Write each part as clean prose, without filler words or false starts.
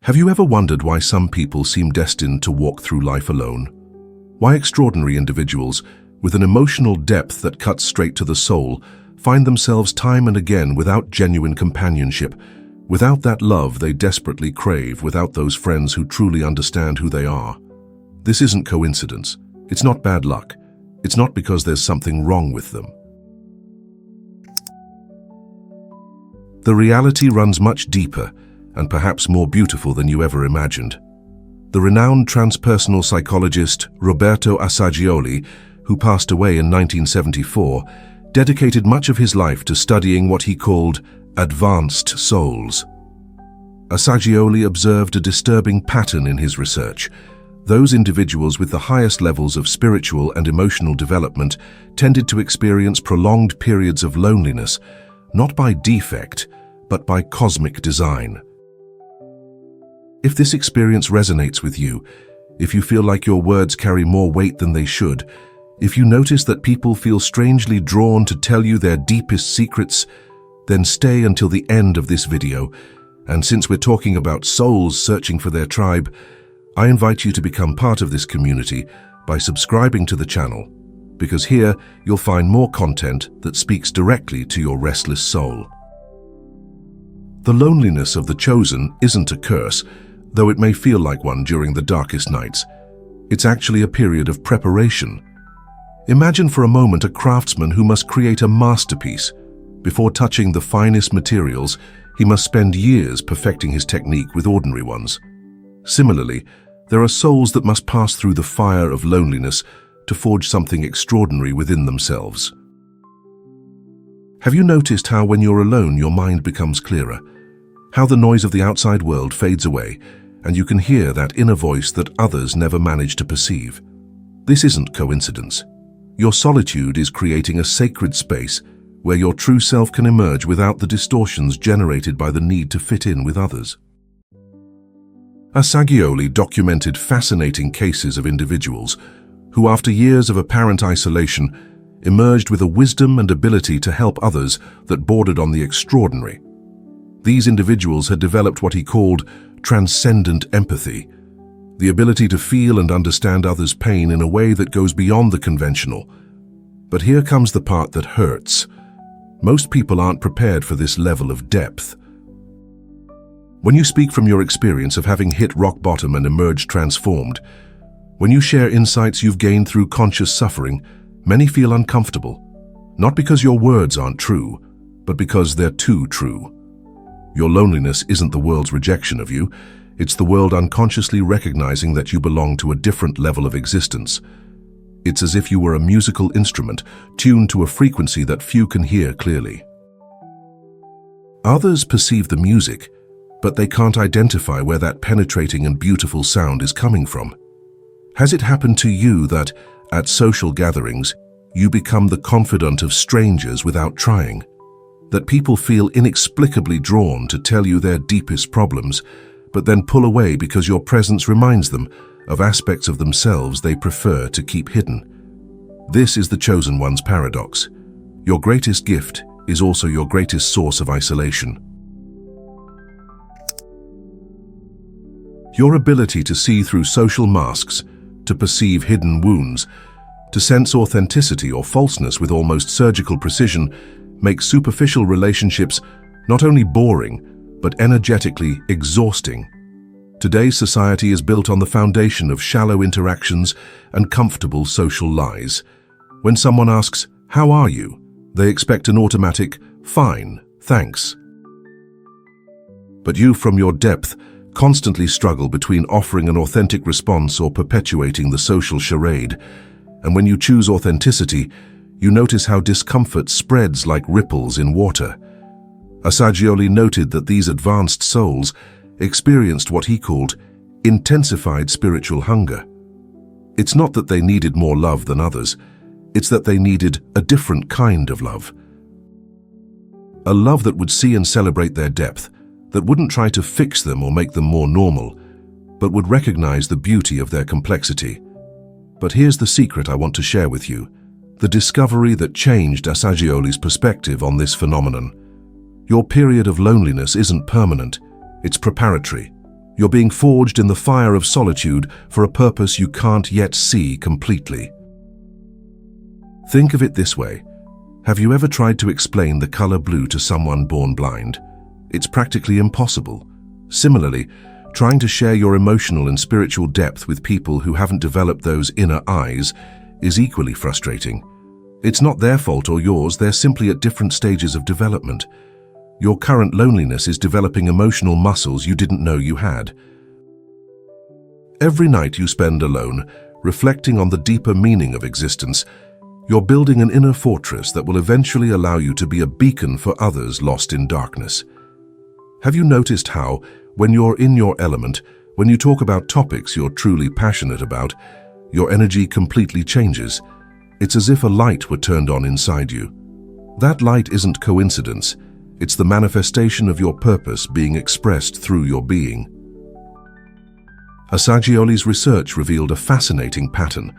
Have you ever wondered why some people seem destined to walk through life alone? Why extraordinary individuals, with an emotional depth that cuts straight to the soul, find themselves time and again without genuine companionship, without that love they desperately crave, without those friends who truly understand who they are? This isn't coincidence. It's not bad luck. It's not because there's something wrong with them. The reality runs much deeper and perhaps more beautiful than you ever imagined. The renowned transpersonal psychologist Roberto Assagioli, who passed away in 1974, dedicated much of his life to studying what he called advanced souls. Assagioli observed a disturbing pattern in his research. Those individuals with the highest levels of spiritual and emotional development tended to experience prolonged periods of loneliness, not by defect, but by cosmic design. If this experience resonates with you, if you feel like your words carry more weight than they should, if you notice that people feel strangely drawn to tell you their deepest secrets, then stay until the end of this video. And since we're talking about souls searching for their tribe, I invite you to become part of this community by subscribing to the channel, because here you'll find more content that speaks directly to your restless soul. The loneliness of the chosen isn't a curse, though it may feel like one during the darkest nights. It's actually a period of preparation. Imagine for a moment a craftsman who must create a masterpiece. Before touching the finest materials, he must spend years perfecting his technique with ordinary ones. Similarly, there are souls that must pass through the fire of loneliness to forge something extraordinary within themselves. Have you noticed how when you're alone your mind becomes clearer? How the noise of the outside world fades away, and you can hear that inner voice that others never manage to perceive. This isn't coincidence. Your solitude is creating a sacred space where your true self can emerge without the distortions generated by the need to fit in with others. Assagioli documented fascinating cases of individuals who, after years of apparent isolation, emerged with a wisdom and ability to help others that bordered on the extraordinary. These individuals had developed what he called transcendent empathy, the ability to feel and understand others' pain in a way that goes beyond the conventional. But here comes the part that hurts. Most people aren't prepared for this level of depth. When you speak from your experience of having hit rock bottom and emerged transformed, when you share insights you've gained through conscious suffering, many feel uncomfortable, not because your words aren't true, but because they're too true. Your loneliness isn't the world's rejection of you, it's the world unconsciously recognizing that you belong to a different level of existence. It's as if you were a musical instrument tuned to a frequency that few can hear clearly. Others perceive the music, but they can't identify where that penetrating and beautiful sound is coming from. Has it happened to you that, at social gatherings, you become the confidant of strangers without trying? That people feel inexplicably drawn to tell you their deepest problems, but then pull away because your presence reminds them of aspects of themselves they prefer to keep hidden? This is the chosen one's paradox. Your greatest gift is also your greatest source of isolation. Your ability to see through social masks, to perceive hidden wounds, to sense authenticity or falseness with almost surgical precision makes superficial relationships not only boring, but energetically exhausting. Today's society is built on the foundation of shallow interactions and comfortable social lies. When someone asks, "How are you?" they expect an automatic, "Fine, thanks." But you, from your depth, constantly struggle between offering an authentic response or perpetuating the social charade. And when you choose authenticity, you notice how discomfort spreads like ripples in water. Assagioli noted that these advanced souls experienced what he called intensified spiritual hunger. It's not that they needed more love than others, it's that they needed a different kind of love. A love that would see and celebrate their depth, that wouldn't try to fix them or make them more normal, but would recognize the beauty of their complexity. But here's the secret I want to share with you, the discovery that changed Assagioli's perspective on this phenomenon. Your period of loneliness isn't permanent, it's preparatory. You're being forged in the fire of solitude for a purpose you can't yet see completely. Think of it this way. Have you ever tried to explain the color blue to someone born blind? It's practically impossible. Similarly, trying to share your emotional and spiritual depth with people who haven't developed those inner eyes is equally frustrating. It's not their fault or yours, they're simply at different stages of development. Your current loneliness is developing emotional muscles you didn't know you had. Every night you spend alone, reflecting on the deeper meaning of existence, you're building an inner fortress that will eventually allow you to be a beacon for others lost in darkness. Have you noticed how, when you're in your element, when you talk about topics you're truly passionate about, your energy completely changes? It's as if a light were turned on inside you. That light isn't coincidence. It's the manifestation of your purpose being expressed through your being. Assagioli's research revealed a fascinating pattern.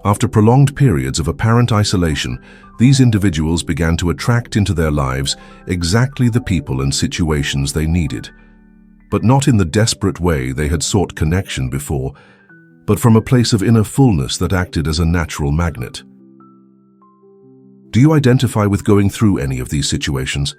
After prolonged periods of apparent isolation, these individuals began to attract into their lives exactly the people and situations they needed. But not in the desperate way they had sought connection before, but from a place of inner fullness that acted as a natural magnet. Do you identify with going through any of these situations?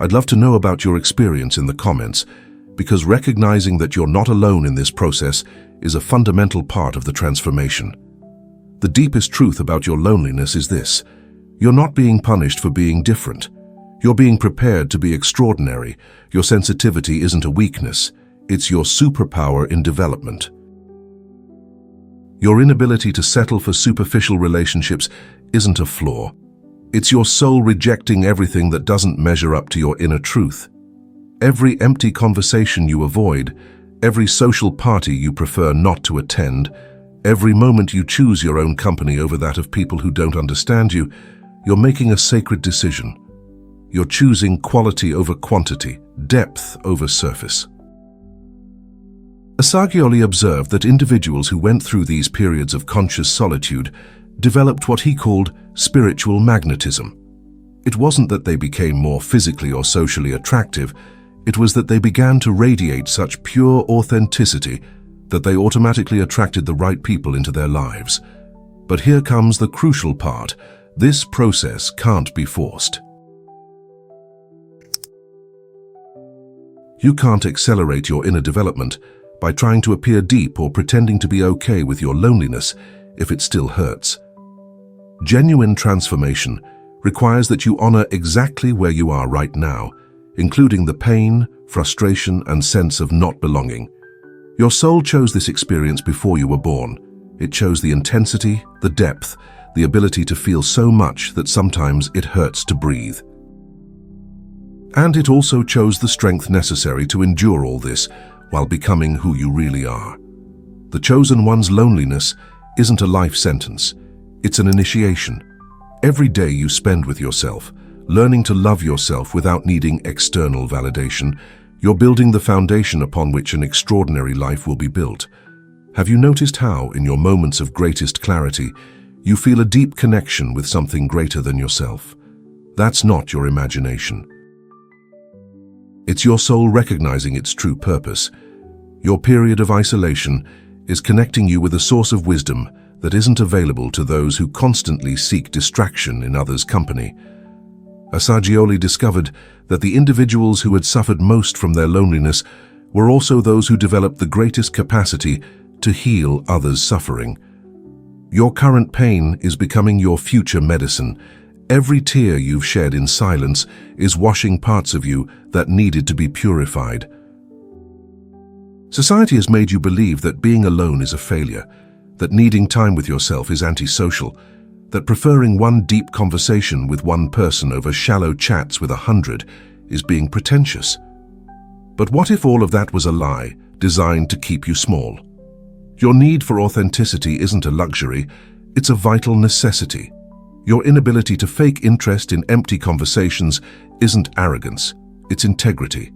I'd love to know about your experience in the comments, because recognizing that you're not alone in this process is a fundamental part of the transformation. The deepest truth about your loneliness is this: you're not being punished for being different. You're being prepared to be extraordinary. Your sensitivity isn't a weakness, it's your superpower in development. Your inability to settle for superficial relationships isn't a flaw. It's your soul rejecting everything that doesn't measure up to your inner truth. Every empty conversation you avoid, every social party you prefer not to attend, every moment you choose your own company over that of people who don't understand you, you're making a sacred decision. You're choosing quality over quantity, depth over surface. Assagioli observed that individuals who went through these periods of conscious solitude developed what he called spiritual magnetism. It wasn't that they became more physically or socially attractive, it was that they began to radiate such pure authenticity that they automatically attracted the right people into their lives. But here comes the crucial part: this process can't be forced. You can't accelerate your inner development by trying to appear deep or pretending to be okay with your loneliness if it still hurts. Genuine transformation requires that you honor exactly where you are right now, including the pain, frustration, and sense of not belonging. Your soul chose this experience before you were born. It chose the intensity, the depth, the ability to feel so much that sometimes it hurts to breathe. And it also chose the strength necessary to endure all this while becoming who you really are. The chosen one's loneliness isn't a life sentence. It's an initiation. Every day you spend with yourself, learning to love yourself without needing external validation, you're building the foundation upon which an extraordinary life will be built. Have you noticed how, in your moments of greatest clarity, you feel a deep connection with something greater than yourself? That's not your imagination. It's your soul recognizing its true purpose. Your period of isolation is connecting you with a source of wisdom that isn't available to those who constantly seek distraction in others' company. Assagioli discovered that the individuals who had suffered most from their loneliness were also those who developed the greatest capacity to heal others' suffering. Your current pain is becoming your future medicine. Every tear you've shed in silence is washing parts of you that needed to be purified. Society has made you believe that being alone is a failure, that needing time with yourself is antisocial, that preferring one deep conversation with one person over shallow chats with 100 is being pretentious. But what if all of that was a lie, designed to keep you small? Your need for authenticity isn't a luxury, it's a vital necessity. Your inability to fake interest in empty conversations isn't arrogance, it's integrity.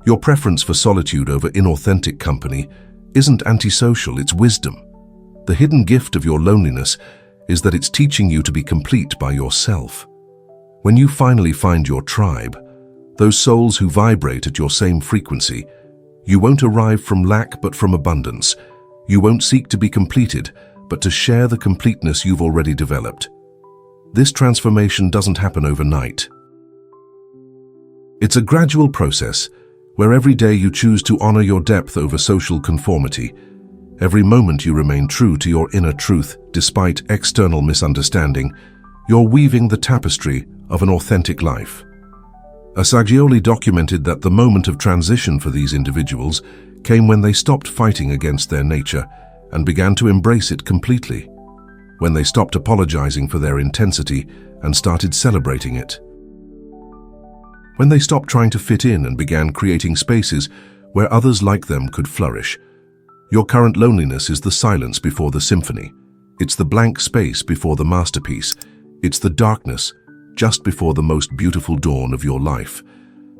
Your preference for solitude over inauthentic company isn't antisocial, it's wisdom. The hidden gift of your loneliness is that it's teaching you to be complete by yourself. When you finally find your tribe, those souls who vibrate at your same frequency, You won't arrive from lack but from abundance. You won't seek to be completed, but to share the completeness you've already developed. This transformation doesn't happen overnight. It's a gradual process where every day you choose to honor your depth over social conformity. Every moment you remain true to your inner truth despite external misunderstanding. You're weaving the tapestry of an authentic life. Assagioli documented that the moment of transition for these individuals came when they stopped fighting against their nature and began to embrace it completely, when they stopped apologizing for their intensity and started celebrating it. When they stopped trying to fit in and began creating spaces where others like them could flourish. Your current loneliness is the silence before the symphony. It's the blank space before the masterpiece. It's the darkness just before the most beautiful dawn of your life.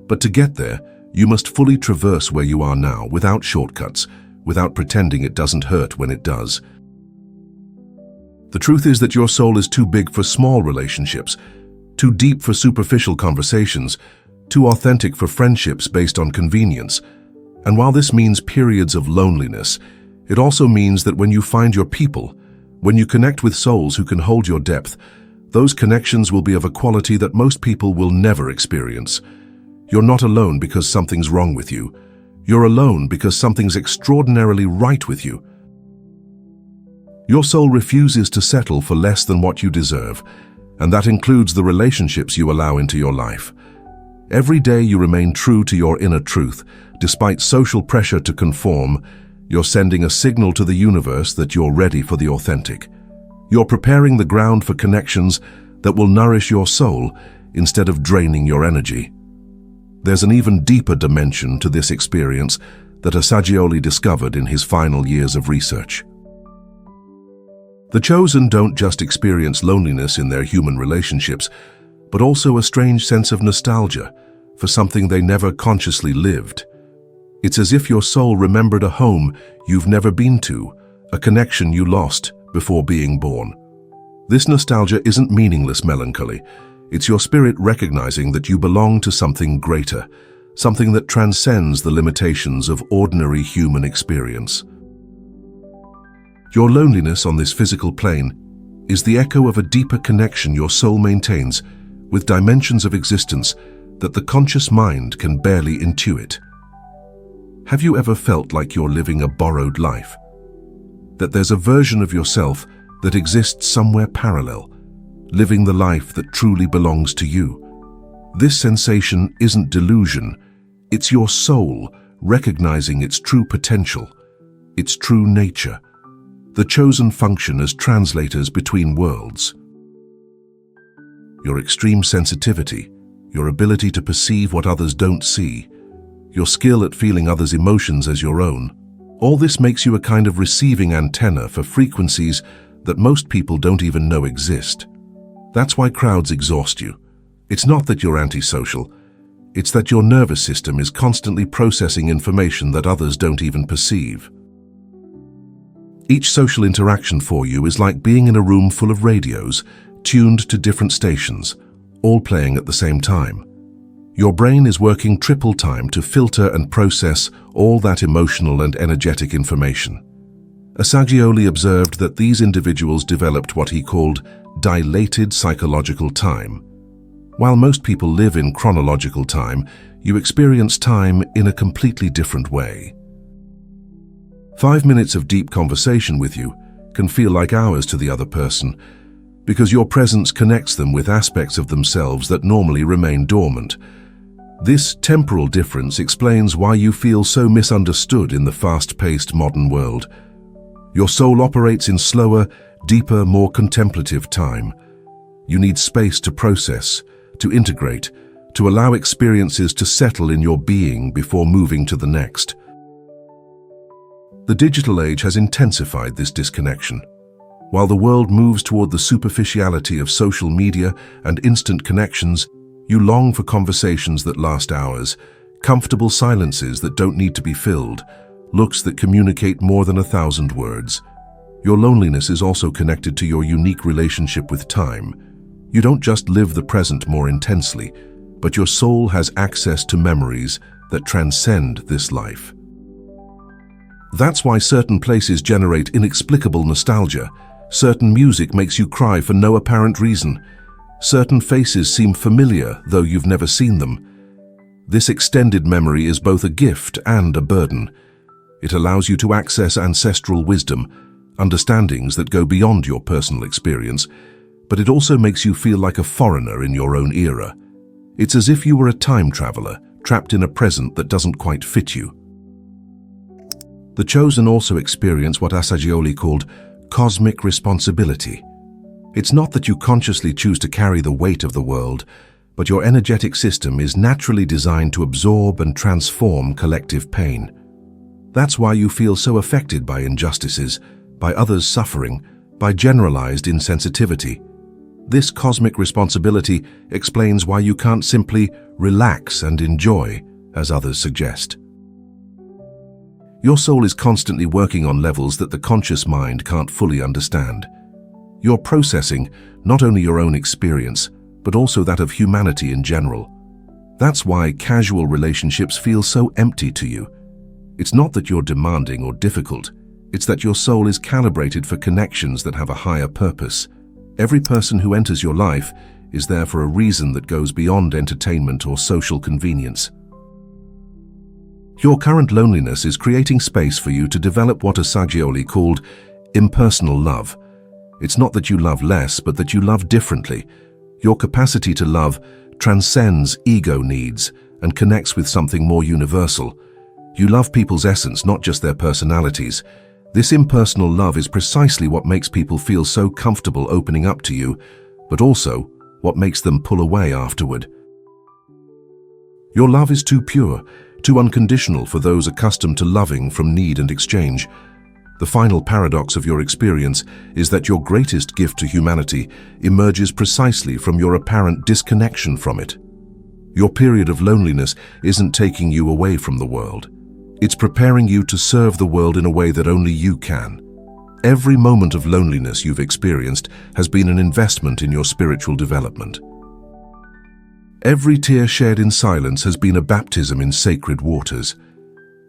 But to get there, you must fully traverse where you are now without shortcuts, without pretending it doesn't hurt when it does. The truth is that your soul is too big for small relationships, too deep for superficial conversations, too authentic for friendships based on convenience. And while this means periods of loneliness, it also means that when you find your people, when you connect with souls who can hold your depth, those connections will be of a quality that most people will never experience. You're not alone because something's wrong with you. You're alone because something's extraordinarily right with you. Your soul refuses to settle for less than what you deserve, and that includes the relationships you allow into your life. Every day you remain true to your inner truth, despite social pressure to conform. You're sending a signal to the universe that you're ready for the authentic. You're preparing the ground for connections that will nourish your soul instead of draining your energy. There's an even deeper dimension to this experience that Assagioli discovered in his final years of research. The chosen don't just experience loneliness in their human relationships, but also a strange sense of nostalgia for something they never consciously lived. It's as if your soul remembered a home you've never been to, a connection you lost before being born. This nostalgia isn't meaningless melancholy. It's your spirit recognizing that you belong to something greater, something that transcends the limitations of ordinary human experience. Your loneliness on this physical plane is the echo of a deeper connection your soul maintains with dimensions of existence that the conscious mind can barely intuit. Have you ever felt like you're living a borrowed life? That there's a version of yourself that exists somewhere parallel, living the life that truly belongs to you? This sensation isn't delusion, it's your soul recognizing its true potential, its true nature. The chosen function as translators between worlds. Your extreme sensitivity, your ability to perceive what others don't see, your skill at feeling others' emotions as your own, all this makes you a kind of receiving antenna for frequencies that most people don't even know exist. That's why crowds exhaust you. It's not that you're antisocial, it's that your nervous system is constantly processing information that others don't even perceive. Each social interaction for you is like being in a room full of radios, tuned to different stations, all playing at the same time. Your brain is working triple time to filter and process all that emotional and energetic information. Assagioli observed that these individuals developed what he called dilated psychological time. While most people live in chronological time, you experience time in a completely different way. 5 minutes of deep conversation with you can feel like hours to the other person because your presence connects them with aspects of themselves that normally remain dormant. This temporal difference explains why you feel so misunderstood in the fast-paced modern world. Your soul operates in slower, deeper, more contemplative time. You need space to process, to integrate, to allow experiences to settle in your being before moving to the next. The digital age has intensified this disconnection. While the world moves toward the superficiality of social media and instant connections, you long for conversations that last hours, comfortable silences that don't need to be filled, looks that communicate more than 1,000 words. Your loneliness is also connected to your unique relationship with time. You don't just live the present more intensely, but your soul has access to memories that transcend this life. That's why certain places generate inexplicable nostalgia. Certain music makes you cry for no apparent reason. Certain faces seem familiar, though you've never seen them. This extended memory is both a gift and a burden. It allows you to access ancestral wisdom, understandings that go beyond your personal experience, but it also makes you feel like a foreigner in your own era. It's as if you were a time traveler, trapped in a present that doesn't quite fit you. The chosen also experience what Assagioli called cosmic responsibility. It's not that you consciously choose to carry the weight of the world, but your energetic system is naturally designed to absorb and transform collective pain. That's why you feel so affected by injustices, by others' suffering, by generalized insensitivity. This cosmic responsibility explains why you can't simply relax and enjoy, as others suggest. Your soul is constantly working on levels that the conscious mind can't fully understand. You're processing not only your own experience, but also that of humanity in general. That's why casual relationships feel so empty to you. It's not that you're demanding or difficult, it's that your soul is calibrated for connections that have a higher purpose. Every person who enters your life is there for a reason that goes beyond entertainment or social convenience. Your current loneliness is creating space for you to develop what Assagioli called impersonal love. It's not that you love less, but that you love differently. Your capacity to love transcends ego needs and connects with something more universal. You love people's essence, not just their personalities. This impersonal love is precisely what makes people feel so comfortable opening up to you, but also what makes them pull away afterward. Your love is too pure, too unconditional for those accustomed to loving from need and exchange. The final paradox of your experience is that your greatest gift to humanity emerges precisely from your apparent disconnection from it. Your period of loneliness isn't taking you away from the world. It's preparing you to serve the world in a way that only you can. Every moment of loneliness you've experienced has been an investment in your spiritual development. Every tear shed in silence has been a baptism in sacred waters.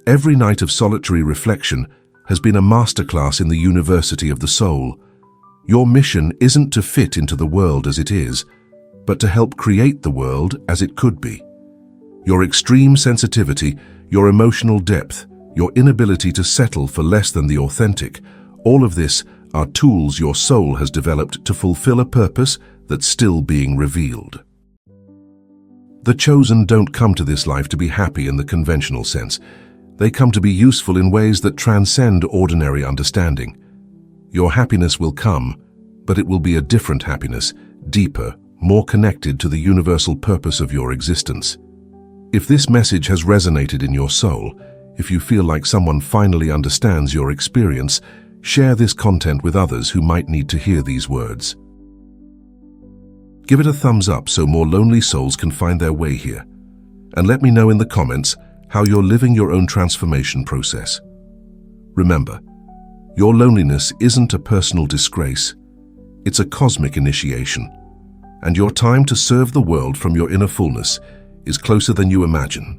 Every night of solitary reflection has been a masterclass in the university of the soul. Your mission isn't to fit into the world as it is, but to help create the world as it could be. Your extreme sensitivity, your emotional depth, your inability to settle for less than the authentic, all of this are tools your soul has developed to fulfill a purpose that's still being revealed. The chosen don't come to this life to be happy in the conventional sense. They come to be useful in ways that transcend ordinary understanding. Your happiness will come, but it will be a different happiness, deeper, more connected to the universal purpose of your existence. If this message has resonated in your soul, if you feel like someone finally understands your experience, share this content with others who might need to hear these words. Give it a thumbs up so more lonely souls can find their way here. And let me know in the comments how you're living your own transformation process. Remember, your loneliness isn't a personal disgrace. It's a cosmic initiation. And your time to serve the world from your inner fullness is closer than you imagine.